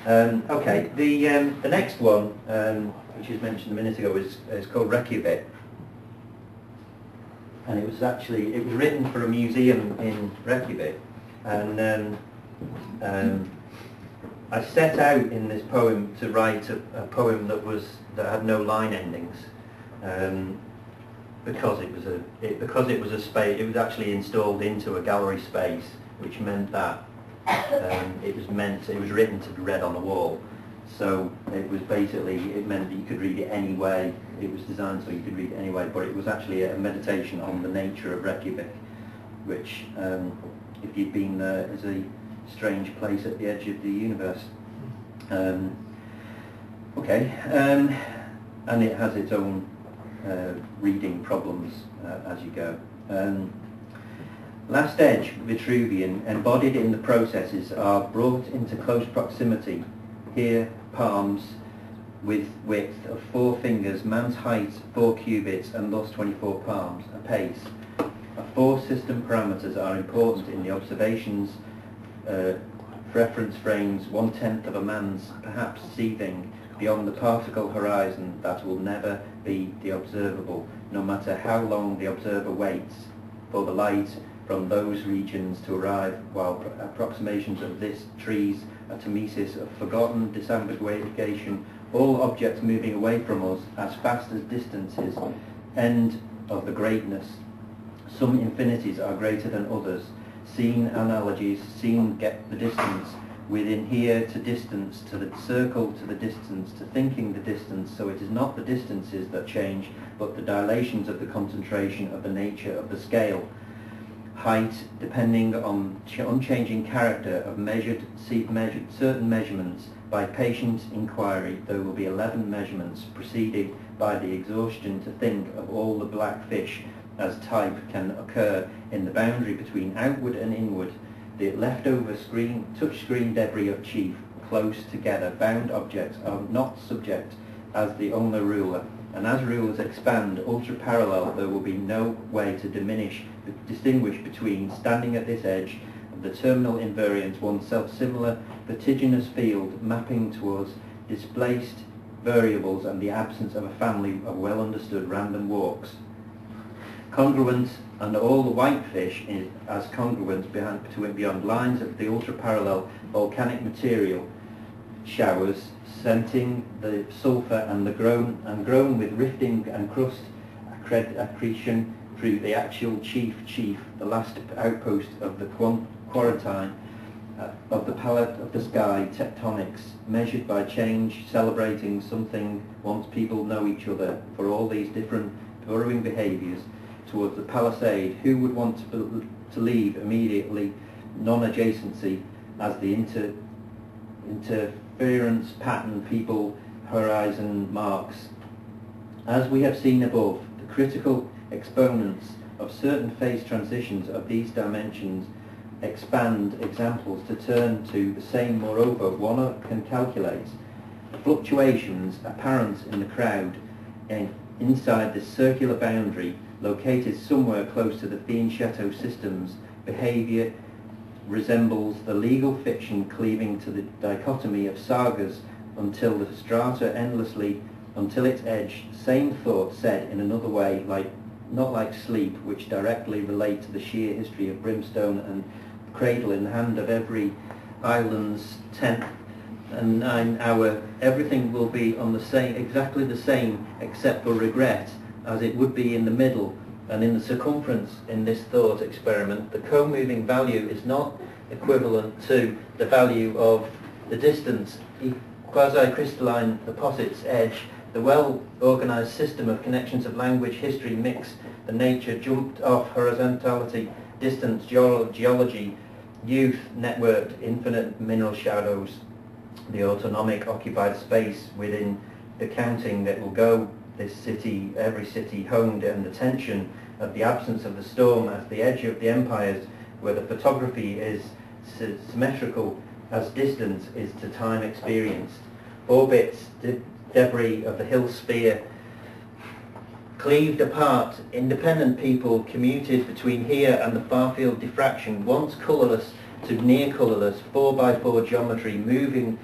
Okay, the next one, which was mentioned a minute ago, is called Reykjavik, and it was written for a museum in Reykjavik, and I set out in this poem to write a poem that had no line endings, because it was a space. It was actually installed into a gallery space, which meant that it was written to be read on a wall. So it meant that you could read it any way. It was designed so you could read it anyway, but it was actually a meditation on the nature of Reykjavik, which, if you've been there, is a strange place at the edge of the universe. And it has its own reading problems as you go. Last edge, Vitruvian, embodied in the processes, are brought into close proximity. Here, palms with width of 4 fingers, man's height 4 cubits, and thus 24 palms apace. 4 system parameters are important in the observations. Reference frames 1/10 of a man's, perhaps seething beyond the particle horizon that will never be the observable, no matter how long the observer waits for the light from those regions to arrive, while approximations of this trees a mimesis of forgotten disambiguation, all objects moving away from us as fast as distances, end of the greatness. Some infinities are greater than others. Seen analogies, seen get the distance, within here to distance, to the circle to the distance, to thinking the distance, so it is not the distances that change, but the dilations of the concentration of the nature of the scale. Height, depending on unchanging character of measured certain measurements, by patient inquiry there will be 11 measurements, preceded by the exhaustion to think of all the black fish as type can occur in the boundary between outward and inward, the leftover touchscreen debris of chief, close together, bound objects are not subject as the owner ruler, and as rulers expand ultra-parallel, there will be no way to distinguish between standing at this edge of the terminal invariant, one self-similar vertiginous field mapping towards displaced variables and the absence of a family of well-understood random walks. Congruent, and all the whitefish is as congruent beyond lines of the ultra-parallel volcanic material showers, scenting the sulfur and grown with rifting and crust accretion through the actual chief, the last outpost of the quarantine of the palette of the sky, tectonics, measured by change, celebrating something once people know each other for all these different burrowing behaviours towards the palisade. Who would want to leave immediately non-adjacency as the interference pattern people horizon marks? As we have seen above, the critical exponents of certain phase transitions of these dimensions expand examples to turn to the same. Moreover, one can calculate fluctuations apparent in the crowd and inside this circular boundary located somewhere close to the Fianchetto systems. Behavior resembles the legal fiction cleaving to the dichotomy of sagas until the strata endlessly until its edge. Same thought said in another way, not like sleep, which directly relate to the sheer history of brimstone and cradle in the hand of every island's 10th and 9 hour. Everything will be on exactly the same, except for regret, as it would be in the middle and in the circumference. In this thought experiment, the co-moving value is not equivalent to the value of the distance. Quasi-crystalline deposits edge, the well-organized system of connections of language, history, mix, the nature, jumped off horizontality, distance, geology, youth, networked, infinite mineral shadows, the autonomic occupied space within the counting that will go this city, every city honed, and the tension of the absence of the storm as the edge of the empires, where the photography is symmetrical as distance is to time experienced. Orbits, debris of the hill sphere, cleaved apart, independent people commuted between here and the far field diffraction, once colourless to near colourless 4x4 geometry moving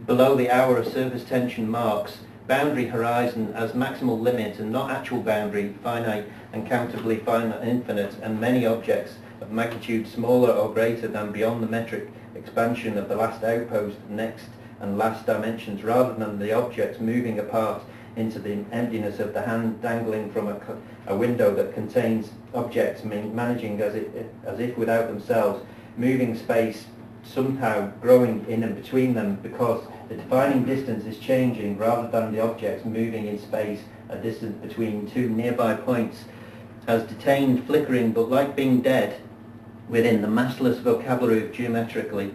below the hour of surface tension marks, boundary horizon as maximal limit and not actual boundary, finite and countably finite infinite, and many objects of magnitude smaller or greater than beyond the metric expansion of the last outpost, next and last dimensions, rather than the objects moving apart into the emptiness of the hand dangling from a window that contains objects managing as if without themselves, moving space somehow growing in and between them because the defining distance is changing rather than the objects moving in space a distance between two nearby points, has detained flickering but like being dead within the massless vocabulary of geometrically,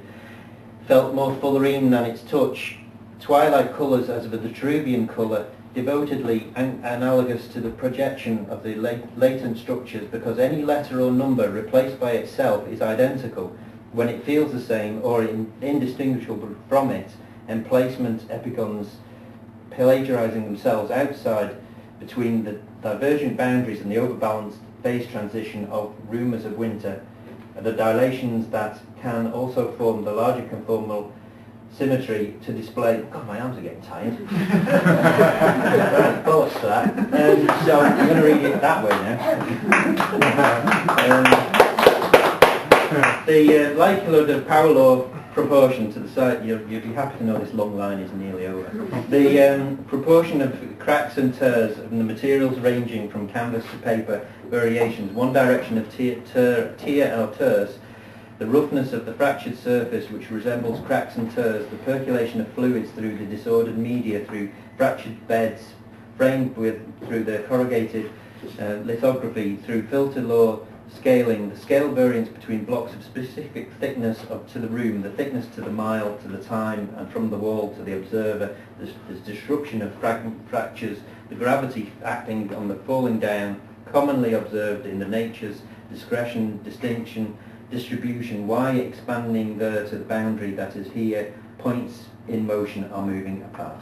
felt more fullerene than its touch, twilight colours as of a Vitruvian colour, devotedly analogous to the projection of the latent structures, because any letter or number replaced by itself is identical when it feels the same or indistinguishable from it, emplacement epigons plagiarizing themselves outside between the divergent boundaries and the overbalanced phase transition of rumours of winter, the dilations that can also form the larger conformal symmetry to display. God, my arms are getting tired. Right, thoughts for that. So I'm going to read it that way now. The likelihood of power law proportion to the side, you'll be happy to know this long line is nearly over. The proportion of cracks and tears of the materials ranging from canvas to paper variations, one direction of tear or tears, the roughness of the fractured surface which resembles cracks and tears, the percolation of fluids through the disordered media, through fractured beds, framed through the corrugated lithography, through filter law scaling, the scale variance between blocks of specific thickness up to the room, the thickness to the mile, to the time, and from the wall to the observer, the disruption of fractures, the gravity acting on the falling down, commonly observed in the natures, discretion, distinction, distribution, why expanding there to the boundary that is here, points in motion are moving apart.